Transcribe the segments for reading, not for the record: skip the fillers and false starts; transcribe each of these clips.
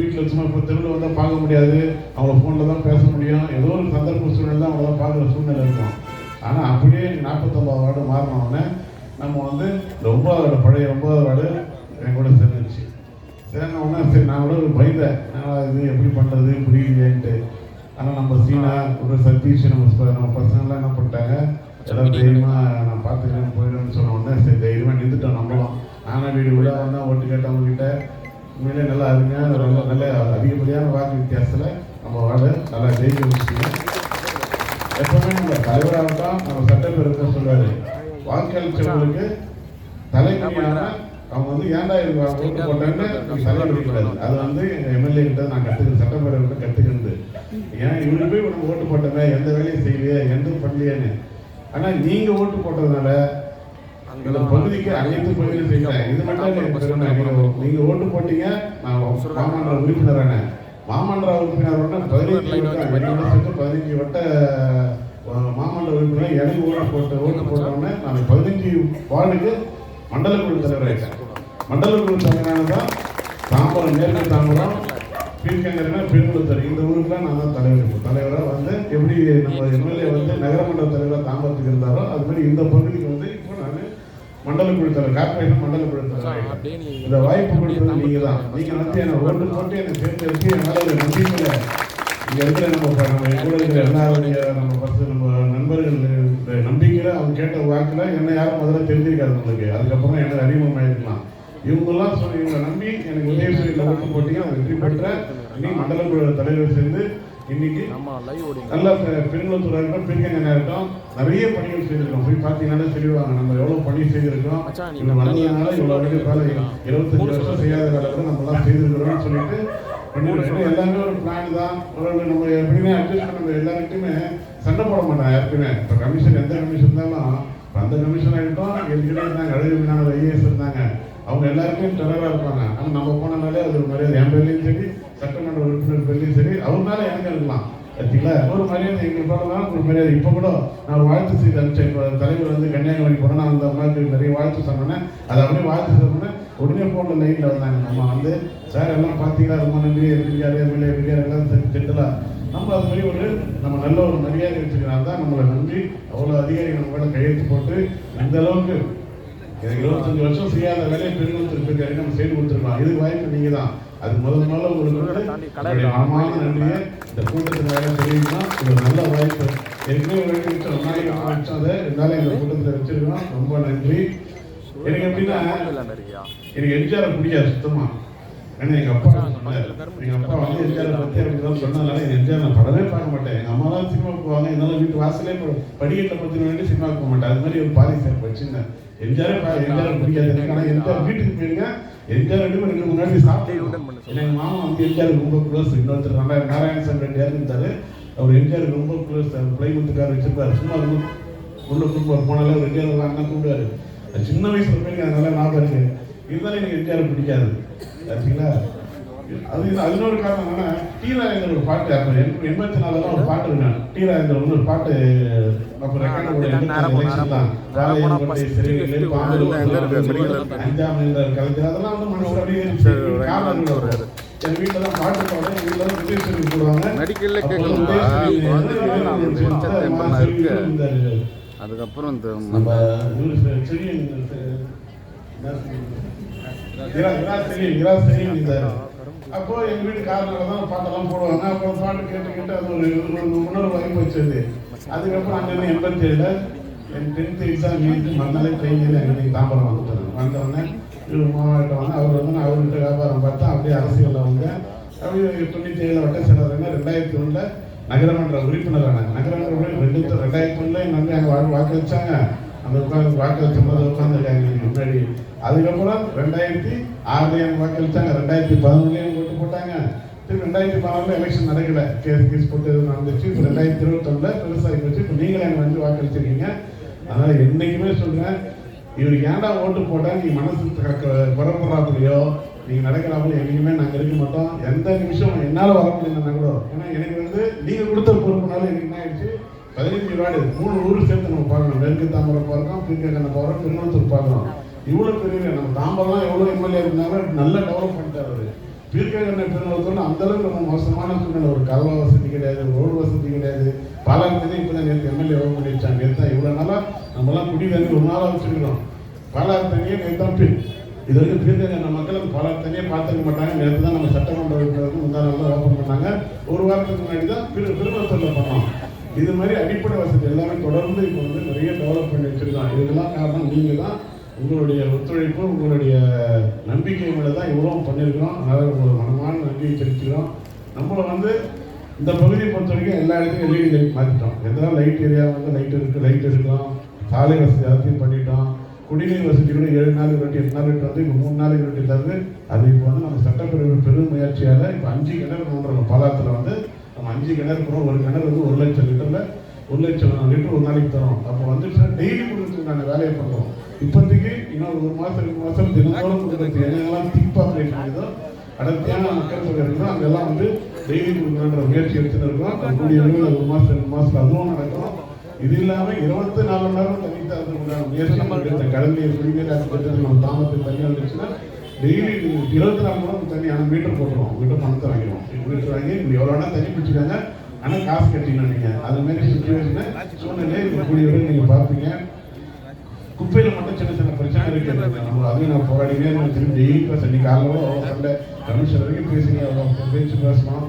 வீட்டில் சும்மா இப்போ தெருவில் வந்தால் பார்க்க முடியாது, அவங்கள ஃபோனில் தான் பேச முடியும், ஏதோ ஒரு சந்தர்ப்ப சூழ்நிலை தான் அவங்கள பார்க்குற சூழ்நிலை இருக்கும். ஆனால் அப்படியே 49 வார்டு மாறினோடனே நம்ம வந்து இந்த 9வது வார்டு, பழைய 9வது வார்டு என் கூட சேர்ந்துருச்சு. சேர்ந்தோடனே சரி நான் கூட பயந்தேன், இது எப்படி பண்ணுறது புரியலையேன்ட்டு. ஆனால் நம்ம சீனா ஒரு சதீஷ் நம்ம பசங்கள்லாம் என்ன பண்ணிட்டாங்க, எல்லாம் தைரியமாக நான் பார்த்துக்கிறேன் போயிடுவேன்னு சொன்ன உடனே சரி தைரியமாக நின்றுட்டோம். நம்மளும் நானும் வீடு கூட வந்தால் ஓட்டு கேட்டவங்ககிட்ட உண்மையிலே நல்லா அருமையாக நல்ல அதிகப்படியான வாக்கு வித்தியாசத்தில் நம்ம வாழ நல்லா ஜெயிக்க வச்சுட்டீங்க. எப்பவுமே நம்ம தலைவராகட்டும் நம்ம சட்டப்பேரவை சொல்றாரு, வாக்களிச்சவங்களுக்கு தலைமையான அவங்க வந்து ஏன்டா ஓட்டு போட்டேன்னு தலைவர் கூடாது. அது வந்து எம்எல்ஏ கிட்ட நான் கற்றுக்கிறேன், சட்டப்பேரவை கிட்ட கற்றுக்கிறது. ஏன் இவரு போய் உனக்கு ஓட்டு போட்டவே எந்த வேலையும் செய்யலையே எந்த பண்ணலையேன்னு. ஆனால் நீங்கள் ஓட்டு போட்டதுனால இந்த பகுதிக்கு அனைத்து பகுதியும் செய்கிறேன். இது மட்டும் நீங்கள் ஓட்டு போட்டீங்க, நான் மாமன்ற உறுப்பினரான மாமன்ற உறுப்பினரோட 15 வட்ட மாமன்ற உறுப்பினர் எனக்கு ஓட்டு போட்டோடனே நான் 15 வார்டுக்கு மண்டல குழு தலைவராகிட்டேன். மண்டல குழு தலைவரான தான் தாம்பரம், மேற்கு தாம்பரம், பீர்க்கங்கரைனா பெருங்குளத்தூர், இந்த ஊருக்குலாம் நான் தான் தலைவராக வந்து எப்படி நம்ம எம்எல்ஏ வந்து நகரமன்ற தலைவராக தாம்பரத்துக்கு இருந்தாரோ அது மாதிரி இந்த பகுதிக்கு வந்து இப்போ நான் மண்டல குழு தலைவர், கார்பரேஷன் மண்டல குழு தலைவர். இந்த வாய்ப்பு கொடுத்தது நீங்கள் தான். நீங்கள் வந்து என்னை ஓட்டு போட்டு என்னை தேர்ந்தெடுத்து என்னால் ஒரு நம்பிக்கையில் இங்கே இருக்கிற நம்ம கூட இருக்கிற எல்லாருடைய நம்ம நண்பர்கள் நம்பிக்கையில் அவங்க கேட்ட வாக்கில் என்னை யாரும் முதல்ல தெரிஞ்சிருக்காது உங்களுக்கு. அதுக்கப்புறம் எனக்கு அறிமுகமாயிருக்கலாம். இவங்கெல்லாம் சொல்லி இவங்களை நம்பி எனக்கு உதயசூரியில் ஓட்டு போட்டிங்க, வெற்றி பெற்ற இன்னைக்கு மண்டல குழு தலைவர் சேர்ந்து இன்னைக்கு நல்லா பெருங்குளத்தூராக இருக்கட்டும், பெருங்கங்கா இருக்கட்டும், நிறைய பணிகள் செய்திருக்கோம். போய் பார்த்தீங்கன்னா தெரிவாங்க நம்ம எவ்வளோ பணி செய்திருக்கோம். இவங்க வந்ததுனால இவ்வளோ வரைக்கும் வேலை 25 வருஷம் செய்யாத வேலை கூட நம்மளாம் செய்திருக்கிறோம்னு சொல்லிட்டு பண்ணிருக்கோம். எல்லாமே ஒரு பிளான் தான். நம்ம எப்படியுமே அட்ஜஸ்ட் பண்ண எல்லாருக்குமே சண்டை போட மாட்டோம் யாருக்குமே. இப்போ கமிஷன் எந்த கமிஷன் இருந்தாலும் அந்த கமிஷன் ஆகிட்டோம் எதுக்கிட்டே இருந்தாங்க, அழகு வினாவில் ஐஏஎஸ் இருந்தாங்க, அவங்க எல்லாருக்கும் டெரராக இருப்பாங்க. ஆனால் நம்ம போனனாலே அது ஒரு மரியாதை, என் பேர்லையும் சரி சட்டமன்ற உறுப்பினர் பேர்லையும் சரி அவங்களால எனக்கு இருக்கலாம். பார்த்தீங்களா ஒரு மரியாதை எங்களுக்கு போனதான் ஒரு மரியாதை. இப்போ கூட நான் வாழ்த்து செய்து அனுப்பிச்சேன். இப்போ தலைவர் வந்து கன்னியாகுமரி போனால் நான் அந்த மாதிரி நிறைய வாழ்த்து சொன்னேன். அதை அப்படியே வாழ்த்து சொன்னேன். உடனே ஃபோனில் லைனில் வந்தாங்க. நம்ம வந்து சார் எல்லாம் பார்த்தீங்களா ரொம்ப நன்றி, எப்படியாரு எம்எல்ஏ எப்படியாரு எல்லாம் செட்டிலாம் நம்ம அது மாதிரி ஒரு நம்ம நல்ல ஒரு மரியாதை வச்சுக்கிறாங்க தான் நம்மளை நன்றி. அவ்வளோ அதிகாரி நம்ம கூட கையெழுத்து போட்டு இந்த அளவுக்கு 25 வருஷம் செய்யாத வேலையை பெருங்குளத்தூர் நம்ம செய்து கொடுத்துருக்கோம். இதுக்கு வாய்ப்பு நீங்கள் தான். அது முதல்ல உங்களுக்கு ஆமான நன்றியை இந்த கூட்டத்தில் வேலை தெரியுமா, ஒரு நல்ல வாய்ப்பு. ஏற்கனவே ஒரு நிமிஷம் வச்சோம், அதை இருந்தாலும் எங்கள் கூட்டத்தில் வச்சிருக்கோம். ரொம்ப நன்றி. எனக்கு எப்படின்னா எனக்கு எம்ஜிஆரை பிடிக்காது சுத்தமாக. ஏன்னா எங்கள் அப்பா வந்து எம்ஜிஆரை பற்றி எனக்கு சொன்னதுனால எம்ஜிஆர் நான் படமே பார்க்க மாட்டேன். எங்கள் அம்மா தான் சினிமாவுக்கு போவாங்க, இருந்தாலும் வீட்டு வாசலே படிக்கட்டில் பற்றி வேண்டி சினிமாவுக்கு போக மாட்டேன். அது மாதிரி ஒரு பாலிசி வச்சுருந்தேன். எம்ஜிஆரை பிடிக்காது எனக்கு. ஆனால் எம்ஜிஆர் வீட்டுக்கு போயிருங்க, எம்ஜிஆர் ரெண்டு முன்னாடி சாப்பிட்டு எங்கள் மாமா வந்து எம்ஜிஆருக்கு ரொம்ப க்ளோஸ். இன்னொருத்தர் நாராயணசாமி ரெட்டியார் இருந்தார், அவர் எம்ஜிஆருக்கு ரொம்ப க்ளோஸ். பிளைமுத்துக்கார் வச்சிருப்பார். சும்மா உள்ள கூப்பிட்டு போனாலே ஒரு எம்ஜிஆர் வாங்கினா கூப்பிடுவாரு. சின்ன வயசுல போய் அதனால ஞாபகம் இருக்கு. இருந்தாலும் எனக்கு எம்ஜிஆர் பிடிக்காது சரிங்களா. அது இன்னொரு காரணம் என்னன்னா டி ராஜேந்தர் ஒரு பாட்டு அப்போ 84 ஒரு பாட்டு இருக்காங்க. டி ராஜேந்தர் வந்து ஒரு பாட்டு அப்போ ரெக்கார்டு தான் பாளையங்கோட்டை சிறைகளில் அஞ்சாம் கலைஞர் அதெல்லாம் வந்து மனசு அப்படியே என் வீட்டில் தான் பாட்டு பாடுறேன். என் வீட்டில் தான் விஜய் போடுவாங்க. அதுக்கப்புறம் நம்ம அப்போ எங்க வீட்டு காரணம் தான் பாட்டெல்லாம் போடுவாங்க. அப்புறம் பாட்டு கேட்டு அது ஒரு உணர்வு வாய்ப்பு வச்சது. அதுக்கப்புறம் அங்கே 87 என் 10th எக்ஸாம் எழுதி மறுநாளே ட்ரெயினில் எங்களுக்கு தாம்பரம் வந்துட்டாங்க. வந்தோடனே மாவட்டம் வந்து அவர் வந்து அவர்கிட்ட வியாபாரம் பார்த்தா அப்படியே அரசியலில் வந்து அப்படியே 97 வட்ட செயலாளர் 2001 நகரமன்ற உறுப்பினரான நகரமன்ற உறுப்பினர் 2001 எங்கள் வந்து அங்கே வாக்களிச்சாங்க. அந்த உட்காந்து வாக்களிச்ச போது உட்காந்துருக்காங்க முன்னாடி. அதுக்கப்புறம் 2006 எனக்கு வாக்களிச்சாங்க. 2011 ஓட்டு போட்டாங்க. திரும்ப 2016 எலெக்ஷன் நடக்கல, கேஸ் போட்டு நடந்துச்சு. இப்போ 2021 பெருசாகி போச்சு. இப்போ நீங்களே எனக்கு வந்து வாக்களிச்சிருக்கீங்க. அதனால் என்றைக்குமே சொல்கிறேன், இவருக்கு ஏன்டா ஓட்டு போட்டால் நீங்கள் மனசு குறப்படுறாப்புலையோ நீங்கள் நடக்கிறாப்புல என்றைக்குமே நாங்கள் இருக்க மாட்டோம். எந்த நிமிஷம் என்னால் வர முடியலன்னா கூட, ஏன்னா எனக்கு வந்து நீங்கள் கொடுத்த பொறுப்புனால எனக்கு என்ன ஆயிடுச்சு 15 வார்டு 3 ஊர் சேர்த்து நம்ம பார்க்கணும். மேற்கு தாம்பரம் பார்க்கணும், பீர்க்கங்கரை பார்க்கணும், பெருங்குளத்தூர் பார்க்கணும். இவ்வளோ பெரிய நம்ம தாம்பரம் எவ்வளோ எம்எல்ஏ இருந்தாலும் நல்லா டெவலப் பண்ணிட்டார் அவர். பீர்க்கங்கண்ணை பெருநலத்தோடு அந்தளவுக்கு ரொம்ப மோசமான சூழ்நிலை. ஒரு கதவ வசதி கிடையாது, ரோடு வசதி கிடையாது. பாலாறு இப்போ தான் நேற்று எம்எல்ஏ ஓபன் பண்ணி வச்சாங்க. நேற்று தான் இவ்வளோ நாளாக நம்மளாம் குடி தண்ணி ஒரு நாளாக வச்சுருக்கிறோம். பாலாறு தண்ணியே நேற்று தான் இது வரைக்கும் பீர்க்கங்கண்ணை மக்கள் அந்த பாலாறு தண்ணியே பார்த்துக்க மாட்டாங்க. நேற்று தான் நம்ம சட்டமன்ற உறுப்பினருக்கு முந்தா நாள் தான் ஓப்பன் பண்ணாங்க. ஒரு வாரத்துக்கு முன்னாடி தான் பெருநலத்தூரில் பண்ணோம். இது மாதிரி அடிப்படை வசதி எல்லாமே தொடர்ந்து இப்போ வந்து நிறைய டெவலப் பண்ணி வச்சுருக்கோம். இதுக்கெல்லாம் காரணம் நீங்கள் தான். உங்களுடைய ஒத்துழைப்பு, உங்களுடைய நம்பிக்கை மேலே தான் இவ்வளோ பண்ணியிருக்கிறோம். அதனால் ஒரு மனமான நம்பிக்கை தெரிவிக்கிறோம். நம்மளை வந்து இந்த பகுதியை பொறுத்த வரைக்கும் எல்லா இடத்துலையும் எல்இடி லைட் மாற்றிட்டோம். எதனால் லைட் ஏரியா வந்து லைட் இருக்கிறோம். சாலை வசதி எல்லாத்தையும் பண்ணிட்டோம். குடிநீர் வசதி கூட 7 நாளைக்கு ரொட்டி 8 நாளைக்கு வந்து இப்போ 3 நாளைக்கு ரொட்டி தருது. அது இப்போ வந்து நம்ம சட்டப்பேரவை பெரும் முயற்சியால் இப்போ 5 கிணறு போன்ற பாலாத்தில் வந்து நம்ம 5 கிணறு போகிறோம். ஒரு கிணறு வந்து 1 லட்சம் லிட்டரில் 1 லட்சம் லிட்டர் ஒரு நாளைக்கு தரோம். அப்போ வந்துச்சுன்னா டெய்லி கொடுக்குறதுக்கு நாங்கள் வேலையை பண்ணுறோம். இப்போதைக்கு இன்னொரு 1 மாதம் 2 மாதம் தினந்தோறும் கொடுக்குறது எங்கெல்லாம் திக் பாப்புலேஷன் ஏதோ அடர்த்தியான மக்கள் தொகை இருக்கிறோம் அங்கெல்லாம் வந்து டெய்லி கொடுக்கணுன்ற முயற்சி எடுத்துன்னு இருக்கோம். கூடிய 1 மாதம் 2 மாதத்தில் அதுவும் நடக்கும். இது இல்லாமல் 24 மணி நேரம் தண்ணி தரதுக்கான முயற்சி இந்த கடல் நீர் குடிநீர் திட்டத்தில் நம்ம தாமதத்தில் தண்ணி வந்துச்சுன்னா டெய்லி 24 மணி நேரம் தண்ணி ஆனால் மீட்டர் போட்டுருவோம். மீட்டர் பணத்தை வாங்கிடுவோம். மீட்டர் வாங்கி இப்படி எவ்வளோ வேணால் தண்ணி பிடிச்சிக்காங்க. ஆனால் காசு கட்டிக்கணும். நீங்கள் அதுமாரி சுச்சுவேஷனை சூழ்நிலையை கூடிய நீங்கள் பார்ப்பீங்க. குப்பையில் மட்டும் சின்ன சின்ன பிரச்சனை இருக்குது. நம்ம அதையும் நான் போராடினே திரும்பி டெய்லி பேச இன்னைக்கு காலையில் சண்டை கமிஷன் வரைக்கும் பேசுங்க, பேச்சு பேசணும்.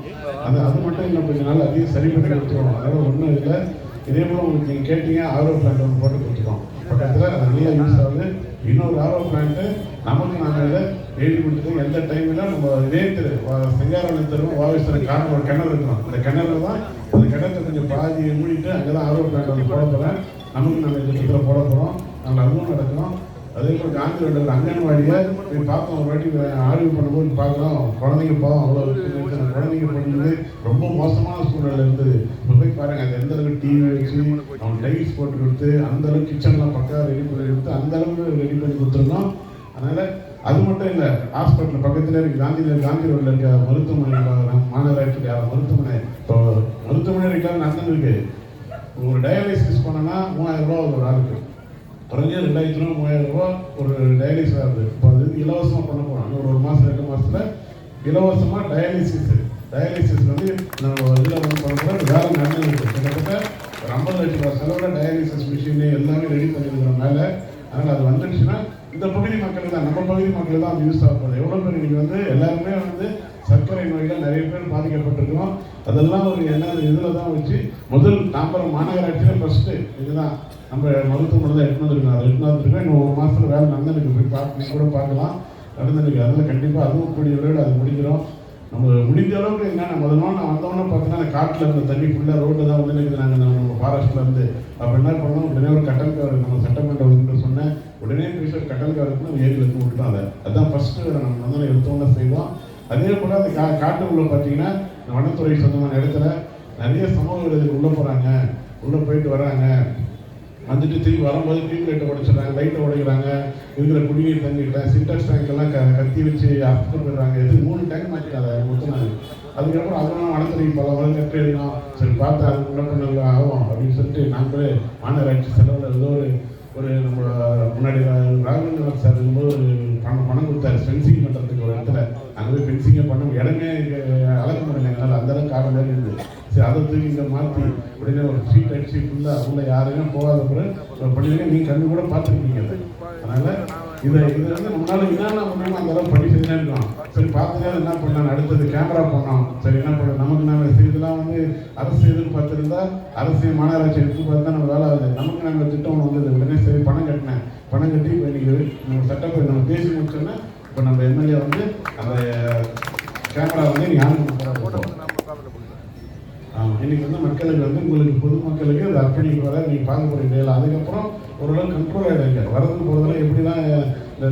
அது மட்டும் இன்னும் கொஞ்சம் நாள் அதையும் சரி பண்ணி கொடுத்துருவோம். அதனால் ஒன்றும் இல்லை. இதே போல் உங்களுக்கு நீங்கள் கேட்டீங்க ஆர்ஓ பிளான்ட் ஒன்று போட்டு கொடுத்துருக்கோம். பக்கத்தில் அது நல்லா யூஸ் ஆகுது. இன்னொரு ஆர்ஓ பிளான்ட்டு நமக்கு நாங்கள் இதை எழுதி கொடுத்துருக்கோம். எந்த டைமில் நம்ம இதே செங்காரவளம் தருவோம். வாவேஸ்வரம் காரணம் ஒரு கிணறு இருக்கணும். அந்த கிணறு தான் அந்த கிணத்தை கொஞ்சம் பாதி மூடிட்டு அங்கே தான் ஆர்ஓ பிளான்ட் வந்து போட போகிறேன். நமக்கு நாங்கள் இந்த இடத்துல போட போகிறோம். நாங்கள் அதுவும் நடக்கணும். அதே போல் காந்தி ரோட்டில் அங்கன்வாடியை போய் பார்த்தோம். ஒரு வாட்டி ஆய்வு பண்ணும்போது பார்க்குறோம். குழந்தைங்க பாவம் அவ்வளோ குழந்தைங்க பண்ணுறது ரொம்ப மோசமான சூழ்நிலை இருந்தது. இப்போ போய் பாருங்கள், அது எந்த அளவுக்கு டிவி வச்சு அவங்க டைல்ஸ் போட்டு கொடுத்து அந்த அளவுக்கு கிச்சன்லாம் பக்கம் ரெடி பண்ணி கொடுத்து அந்த அளவுக்கு ரெடி பண்ணி கொடுத்துருக்கோம். அதனால் அது மட்டும் இல்லை, ஹாஸ்பிட்டல் பக்கத்தில் இருக்குது. காந்தி ரோட்டில் இருக்க மருத்துவமனை மாநகராட்சி மருத்துவமனை. இப்போ மருத்துவமனை இருக்காது நடந்து இருக்குது. ஒரு டயாலிசிஸ் பண்ணோன்னா 3000 ரூபா ஒரு ஆளுக்கு. குறைஞ்ச 2000 ரூபா 3000 ரூபா ஒரு டயாலிசிஸ் ஆகுது. இப்போ அது இலவசமாக பண்ண போகிறோம். இன்னும் 1 மாதம் 2 மாதத்தில் இலவசமாக டயாலிசிஸ் வந்து நம்ம இதில் வந்து பண்ண போகிறோம். வேலை நடந்துருக்கு. கிட்டத்தட்ட ஒரு 50 லட்சம் ரூபா செலவில் டயாலிசிஸ் மிஷின் எல்லாமே ரெடி பண்ணியிருக்கிற மேலே. அதனால் அது வந்துடுச்சுன்னா இந்த பகுதி மக்கள் தான், நம்ம பகுதி மக்கள் தான் அது யூஸ் ஆகப்படுது. எவ்வளோ பேர் இன்றைக்கி வந்து எல்லாருமே வந்து சர்க்கரை நோய்கள் நிறைய பேர் பாதிக்கப்பட்டிருக்கோம். அதெல்லாம் ஒரு என்ன இதில் தான் வச்சு முதல் தாம்பரம் மாநகராட்சியில் ஃபஸ்ட்டு இதுதான் நம்ம மருத்துவமனை தான் எடுத்துருக்கோம். அதை எடுத்துருக்கோம். இன்னும் 1 மாதத்தில் வேலை நடந்துருக்கு. போய் பார்க்க கூட பார்க்கலாம் நடந்துருக்கு. அதில் கண்டிப்பாக அதுவும் கூடிய விரைவில் அது முடிக்கிறோம். நம்ம முடிஞ்ச அளவுக்கு என்னென்ன முதல்ல நான் வந்தோன்னே பார்த்தீங்கன்னா அந்த காட்டில் இருந்த தண்ணி ஃபுல்லாக ரோட்டில் தான் வந்து நிற்குது. நாங்கள் நம்ம ஃபாரஸ்ட்லேருந்து அப்போ என்ன பண்ணோம், உடனே ஒரு கட்டல் கவர் நம்ம சட்டமன்ற உறுப்பினர் சொன்னேன். உடனே பேசி ஒரு கட்டல் கவருக்குன்னு ஏரியில் எடுத்து விட்டுட்டோம். அதை அதுதான் ஃபஸ்ட்டு நம்ம வந்து எடுத்தோன்னே செய்வோம். அதே போல் அந்த காட்டுக்குள்ளே பார்த்தீங்கன்னா வனத்துறை சொந்தமான இடத்துல நிறைய சமூக விரோதிகள் உள்ளே போகிறாங்க. உள்ளே போயிட்டு வராங்க. வந்துட்டு திரும்பி வரும்போது டியூப் லைட்டை உடைச்சிடுறாங்க, லைட்டை உடைக்கிறாங்க. இருக்கிற குடிநீர் தண்ணிக்கிட்ட சின்டெக்ஸ் டேங்க்கெல்லாம் கத்தி வச்சு அர்த்தம் போயிடுறாங்க. இது 3 டேங்க் மாற்றிட்டாங்க மொத்தம். அதுக்கப்புறம் அதெல்லாம் வனத்துறை பல வளம் கட்டி எடுக்கணும். சரி பார்த்து அது முன்னப்பண்ணல ஆகும் அப்படின்னு சொல்லிட்டு நாங்களே மாநகராட்சி செலவில் ஏதோ ஒரு நம்ம முன்னாடி ராகவேந்திர சார் இருக்கும்போது ஒரு பணம் கொடுத்தாரு ஃபென்சிங் பண்ணுறதுக்கு ஒரு இடத்துல. அங்கே போய் ஃபென்சிங்கை பண்ண இடமே அளக்க முடியல எங்களால். அந்தளவுக்கு காரணம் மாதிரி இருந்தது. சரி அதை தூக்கி இங்கே மாற்றி உடனே ஒரு ஸ்ட்ரீட் அடிச்சு ஃபுல்லாக உள்ள யாருமே போகாத பிறகு பண்ணிங்க. நீங்கள் கண்ணு கூட பார்த்துருக்கீங்க. அதனால் இதை வந்து நம்மளால என்னென்ன முடியுமோ அந்த அளவு பண்ணி செஞ்சே இருக்கோம். சரி பார்த்துட்டு என்ன பண்ணாங்க, அடுத்தது கேமரா பண்ணோம். சரி என்ன பண்ண நமக்கு நாங்கள் இதெல்லாம் வந்து அரசு எதிர்பார்த்துருந்தா அரசு மாநகராட்சி எதிர்பார்த்து நம்ம வேலை ஆகுது. நமக்கு நாங்கள் திட்டம் வந்தது. உடனே சரி பணம் கட்டினேன். பணம் கட்டி இப்போ இன்றைக்கி நம்ம சட்டப்பேரவை நம்ம பேசி முடிச்சோன்னா இப்போ நம்ம எம்எல்ஏ வந்து அந்த கேமரா வந்து ஞாபகம் போட்டோம். இன்னைக்கு வந்து மக்களுக்கு வந்து உங்களுக்கு பொதுமக்களுக்கு அது அர்ப்பணிக்கு வர நீங்கள் பார்க்க போகிறீங்க. அதுக்கப்புறம் ஓரளவு கண்ட்ரோல் ஆகிடுங்க. வரது போகிறதுலாம் எப்படிலாம் இந்த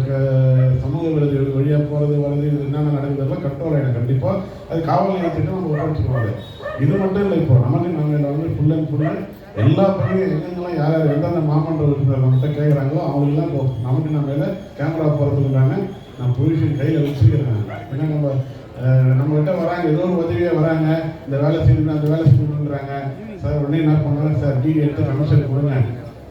சமூக விரோதிகள் வழியாக போகிறது வரது இது என்னென்ன நடக்குதுலாம் கண்ட்ரோல் ஆகிடும். கண்டிப்பாக அது காவல் நிலையத்துக்கு நம்ம ஒப்படைச்சிருவாங்க. இது மட்டும் இல்லை, இப்போ நமக்கு நாங்கள் வந்து ஃபுல் அண்ட் ஃபுல்லு எல்லா பகுதியும் எங்கெங்கெல்லாம் யார் யார் எந்தெந்த மாமன்ற உறுப்பினர் நம்மகிட்ட கேட்குறாங்களோ அவங்களுக்குலாம் இப்போ நமக்கு நம்ம மேலே கேமரா போகிறதுக்குண்டான நான் பொசிஷன் கையில் வச்சுக்கிறேன். ஏன்னா நம்மகிட்ட வராங்க, ஏதோ ஒரு உதவியாக வராங்க, இந்த வேலை செய்யணும் அந்த வேலை செய்யணுன்றாங்க. சார் உடனே என்ன பண்ணுவாங்க, சார் டிவி எடுத்து கமிஷனர் கொடுங்க,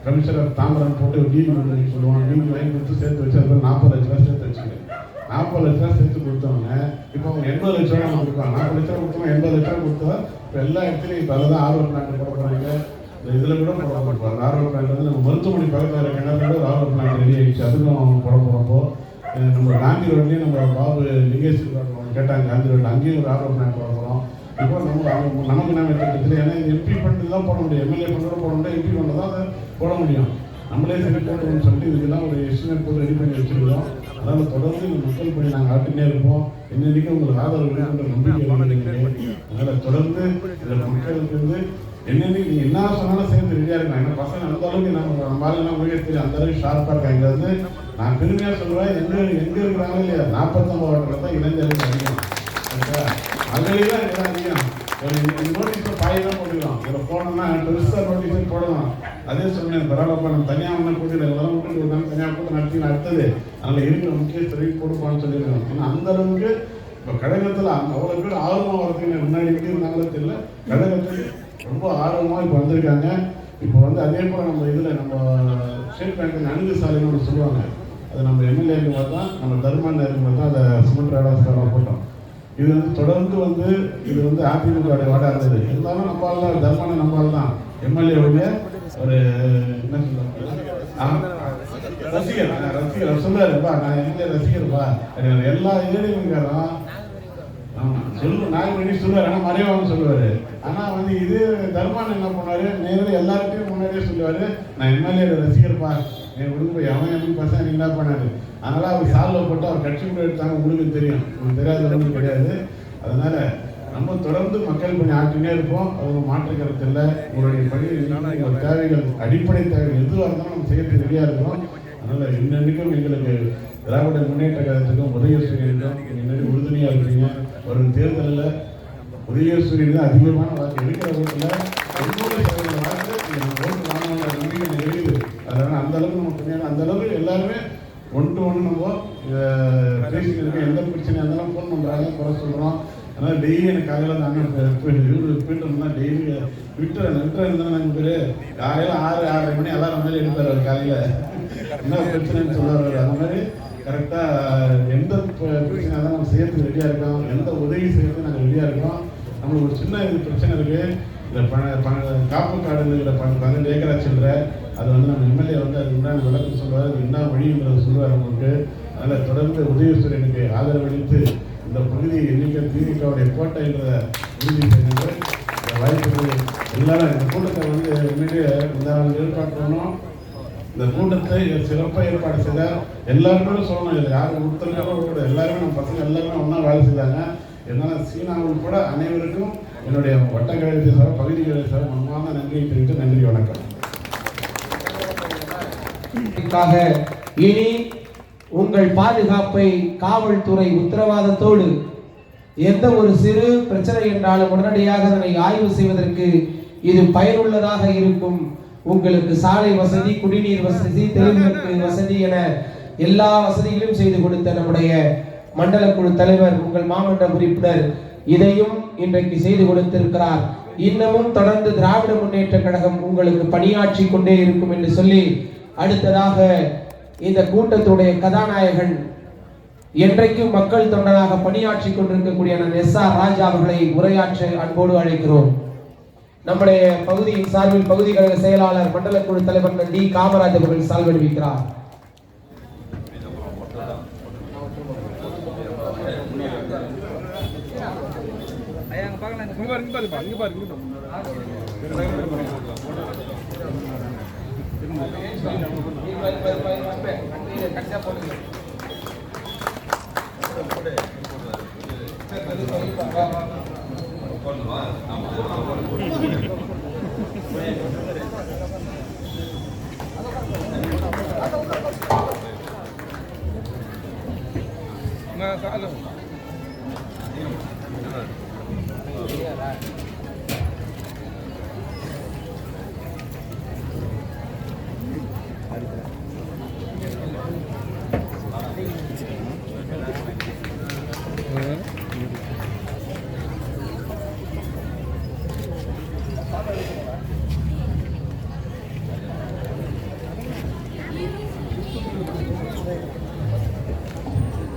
கமிஷனர் தாம்பரம் போட்டு டிவி கொடுங்க சொல்லுவாங்க. டிவி வாங்கி கொடுத்து சேர்த்து வச்சு அது 40 லட்ச ரூபா சேர்த்து வச்சுக்கிறேன். 40 லட்ச ரூபா சேர்த்து கொடுத்தவங்க இப்போ அவங்க 80 லட்ச ரூபா நம்ம கொடுப்பாங்க. 40 லட்ச ரூபா கொடுத்தவங்க 80 லட்ச ரூபா கொடுத்தா இப்போ எல்லா இடத்துலையும் இப்போ அதுதான் ஆர்வல் பிளான்ட் போட போகிறாங்க. இதில் கூட போட போடுவாங்க. ஆர்வல் பிளான்ட் வந்து நம்ம மருத்துவமனை பக்கத்தில் இருக்க கிணத்துல ஒரு ஆர்வல் பிளான்ட் ரெடி ஆகிடுச்சு. அதுக்கும் போட போகிறப்போ நம்ம காந்தி ரோட்லேயும் நம்ம பாபு லிங்கேஸ்வரர் கேட்டாங்க. காந்தி ரோட்டில் அங்கேயும் ஒரு ஆர்வல் பிளான்ட் போட போகிறோம். இப்போ நமக்கு நம்ம திட்டத்தில் ஏன்னா இது எம்பி ஃபண்டு தான் போட முடியும். எம்எல்ஏ ஃபண்டோட போட முடியும். எம்பி ஃபண்டு தான் அதை போட முடியும். நம்மளே சரி போட்டோம்னு சொல்லிட்டு இதுக்கெல்லாம் ஒரு எஸ்டிமேட் போட்டு ரெடி பண்ணி வச்சுருக்கோம். அதனால் தொடர்ந்து இந்த மக்கள் பணி நாங்கள் ஆட்டினே இருப்போம். இன்னைக்கு உங்களுக்கு ஆதரவு வேணுன்ற நம்பிக்கை. அதனால் தொடர்ந்து இதில் மக்களுக்கு வந்து என்னென்ன நீங்கள் என்ன சொன்னாலும் சேர்ந்து ரெடியாக இருக்கலாம். ஏன்னா பசங்க அந்த அளவுக்கு நம்ம ஆளுங்கெல்லாம் உங்களுக்கு தெரியும். அந்த அளவுக்கு ஷார்ப்பாக இருக்காங்க. வந்து நான் பெருமையாக சொல்லுவேன், எங்கே இருக்கிறாங்களோ இல்லையா 49 வாட்டில் தான் இளைஞர்கள் அதிகம். அதுலேயே தான் எல்லாம் அதிகம். ஒரு நோட்டீஸில் பாயெல்லாம் போட்டுக்கலாம். இதில் போனோம்னா பெருசாக நோட்டீஸே போடலாம். அதே சொன்னேன், பரவாயில்லப்பா நம்ம தனியாக ஒன்றும் கூட்டிட்டு இதெல்லாம் விட்டுட்டு ஒரு நாள் தனியாக கூட்டம் நடத்தி அடுத்தது அதில் இருக்கிற முக்கியத்துறை கொடுப்பான்னு சொல்லியிருக்காங்க. ஏன்னா அந்த அளவுக்கு இப்போ கழகத்தில் அவ்வளோ பேர் ஆர்வமாக வரதுக்கு முன்னாடி இருந்தாங்களோ தெரியல. கழகத்தில் ரொம்ப ஆர்வமாக இப்போ வந்திருக்காங்க. இப்போ வந்து அதே போல் நம்ம இதில் நம்ம ஸ்டேட் பேங்க் அணுகு சாலைன்னு ஒன்று சொல்லுவாங்க. அது நம்ம எம்எல்ஏ இருக்கும்போது தான் நம்ம தர்மன் இருக்கும்போது தான் அதை சிமெண்ட் ராடாஸ்காரம் போட்டோம். இது வந்து தொடர்ந்து வந்து இது வந்து அதிமுக வாடா இருந்தது. இருந்தாலும் நம்மளால தான் தர்மனை நம்மளால தான் எம்எல்ஏவுடைய ஒரு என்ன சொல்லுவாங்க ரசிகர் சொல்லுவாருப்பா, நான் எம்எல்ஏ ரசிகர்ப்பா எல்லா ஏழைகளுக்காரும் நாகமணி சொல்லுவார். ஆனால் மறைவாகவும் சொல்லுவார். ஆனால் வந்து இது தர்மான் என்ன பண்ணார், நேரில் எல்லாருக்கும் முன்னாடியே சொல்லுவார், நான் எம்எல்ஏ ரசிகர்ப்பா, என் விடுங்க அவன் எப்படி பசங்க நீங்க என்ன பண்ணாரு. அதனால் அவர் சால்வை போட்டு அவர் கட்சி கூட எடுத்தாங்க. உங்களுக்கு தெரியும், உங்களுக்கு தெரியாதவங்களுக்கு கிடையாது. அதனால நம்ம தொடர்ந்து மக்கள் பணி ஆற்றினே இருப்போம். அது மாற்று கருத்து இல்லை. உங்களுடைய பணி உங்கள் தேவைகள் அடிப்படை தேவைகள் எதுவாக இருந்தாலும் நம்ம செய்யறதுக்கு ரெடியாக இருக்கிறோம். அதனால் இன்னைக்கும் எங்களுக்கு திராவிட முன்னேற்ற கழகத்துக்கும் உதயசூரியனுக்கும் முன்னாடி உறுதுணையாக இருக்கிறீங்க. ஒரு தேர்தலில் உதயசூரியன் தான் அதிகமான வாக்கு இருக்கிற ஓட்டில் 90% வாக்கு ஓட்டு வாங்கின நம்பிக்கை இருக்குது. அதனால் அந்த அளவுக்கு நம்ம புண்ணியம், அந்த அளவுக்கு எல்லாருமே ஒன்று நம்ம பேசிட்டு இருக்கோம். எந்த பிரச்சனையாக இருந்தாலும் ஃபோன் பண்ணுறாங்க, குறை சொல்கிறோம். அதனால் டெய்லி எனக்கு காலையில் நாங்கள் போயிட்டு இருந்தால் டெய்லி விட்டுற இருந்தால் நாங்கள் பேர் காலையில் 6-6:30 மணி எல்லாரும் மேலே எடுப்பார். அவர் காலையில் என்ன பிரச்சனைன்னு சொல்லுவார். அந்த மாதிரி கரெக்டாக எந்த பிரச்சனையாக தான் நம்ம செய்யறதுக்கு ரெடியாக இருக்கோம். எந்த உதவி செய்யறதுக்கு நாங்கள் ரெடியாக இருக்கோம். நம்மளுக்கு ஒரு சின்ன இது பிரச்சனை இருக்குது. இந்த காப்பு காடுங்கிற 12 ஏக்கரா சில்லற அது வந்து நம்ம எம்எல்ஏ வந்து அது என்ன விளக்கம் சொல்லுவார், அது என்ன வழிங்கிறத சொல்லுவார் நம்மளுக்கு. அதில் தொடர்ந்து உதயசூரியனுக்கு ஆதரவளித்து இந்த பகுதியை எண்ணிக்கை திமுகவுடைய கோட்டைன்றதை உறுதி செய்யுங்கள். இந்த வாய்ப்புகள் எல்லாரும் இந்த கூட்டத்தை வந்து உண்மையிலேயே இந்த ஏற்பாடு பண்ணணும். இந்த கூட்டத்தை சிறப்பாக ஏற்பாடு செய்த எல்லாருமே சொல்லணும். இதில் யாரும் ஒருத்தருக்காக கூட எல்லாருமே நம்ம பசங்க எல்லாருமே ஒன்றா வேலை செய்தாங்க. என்னால் சீனாவும் கூட அனைவருக்கும் என்னுடைய வட்டக்கழகத்தை சார் பகுதி கழக சார் மனமான நன்றியை தெரிவித்து நன்றி, வணக்கம். இனி உங்கள் பாதுகாப்பை காவல்துறை உத்தரவாதத்தோடு எந்த ஒரு சிறு பிரச்சனை என்றாலும் உடனடியாக அதனை ஆய்வு செய்வதற்கு இது பயனுள்ளதாக இருக்கும். உங்களுக்கு சாலை வசதி, குடிநீர் வசதி, தெருவிளக்கு வசதி என எல்லா வசதிகளையும் செய்து கொடுத்த நம்முடைய மண்டல குழு தலைவர், உங்கள் மாமன்ற உறுப்பினர் இதையும் இன்றைக்கு செய்து கொடுத்திருக்கிறார். இன்னமும் தொடர்ந்து திராவிட முன்னேற்ற கழகம் உங்களுக்கு பணியாற்றி கொண்டே இருக்கும் என்று சொல்லி, அடுத்ததாக இந்த கூட்டத்துடைய கதாநாயகன் என்றைக்கும் மக்கள் தொண்டனாக பணியாற்றி கொண்டிருக்கக்கூடிய எஸ்.ஆர். ராஜா அவர்களை உரையாற்ற அன்போடு அழைக்கிறோம். நம்முடைய பகுதியின் சார்பில் பகுதி கழக செயலாளர் மண்டல குழு தலைவர் டி. காமராஜ் அவர்கள் சால்வடிக்கிறார்.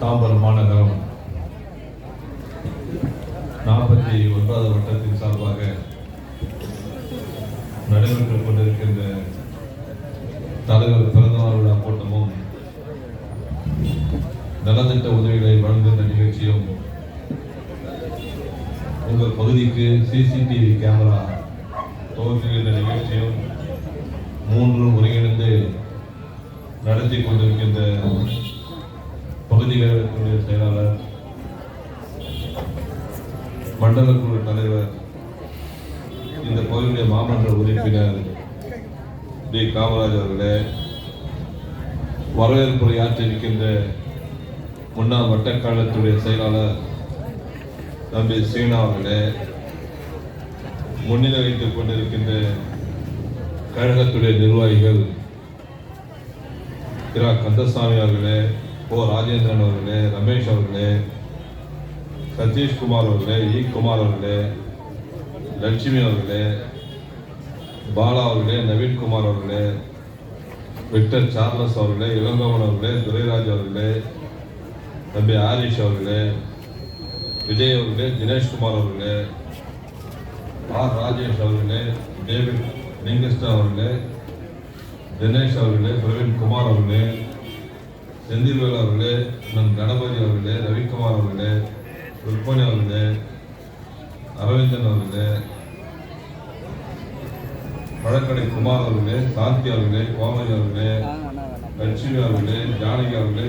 தாம்பரம் 41வது வட்டத்தின் சார்பாக நடைபெற்றுக் கொண்டிருக்கின்ற தலைவர் பிறந்தநாள் விழா கூட்டமும் நலத்திட்ட உதவிகளை வழங்குகின்ற நிகழ்ச்சியும் உங்கள் பகுதிக்கு சிசிடிவி கேமரா துவக்குகின்ற நிகழ்ச்சியும் மூன்றும் ஒருங்கிணைந்து நடத்தி கொண்டிருக்கின்ற பகுதிகளுடைய செயலாளர், மண்டல குழு தலைவர், இந்த பகுதியுடைய மாமன்ற உறுப்பினர் டி காமராஜ் அவர்களே, வரவேற்புரை ஆற்றிருக்கின்ற முன்னாள் வட்டக்காலத்துடைய செயலாளர் தம்பி சீனா அவர்களே, முன்னிலை வைத்துக் கொண்டிருக்கின்ற கழகத்துடைய நிர்வாகிகள் திரு கந்தசாமி அவர்களே, ஓ ராஜேந்திரன் அவர்களே, ரமேஷ் அவர்களே, சதீஷ்குமார் அவர்களே, குமார் அவர்களே, லட்சுமி அவர்களே, பாலா அவர்களே, நவீன்குமார் அவர்களே, விக்டர் சார்லஸ் அவர்களே, இளங்கோவன் அவர்களே, துரைராஜ் அவர்களே, தம்பி ஆரிஷ் அவர்களே, விஜய் அவர்களே, தினேஷ்குமார் அவர்களே, ஆர் ராஜேஷ் அவர்களே, டேவிட் லிங்கஸ்டன் அவர்களே, தினேஷ் அவர்களே, பிரவீன் குமார் அவர்களே, செந்தில்வேல் அவர்களே, நம் கணபதி அவர்களே, ரவிக்குமார் அவர்களே, ருக்மணி அவர்களே, அரவிந்தன் அவர்களே, பழக்கடை குமார் அவர்களே, சாந்தி அவர்களே, கோமதி அவர்களே, லட்சுமி அவர்களே, ஜானகி அவர்களே,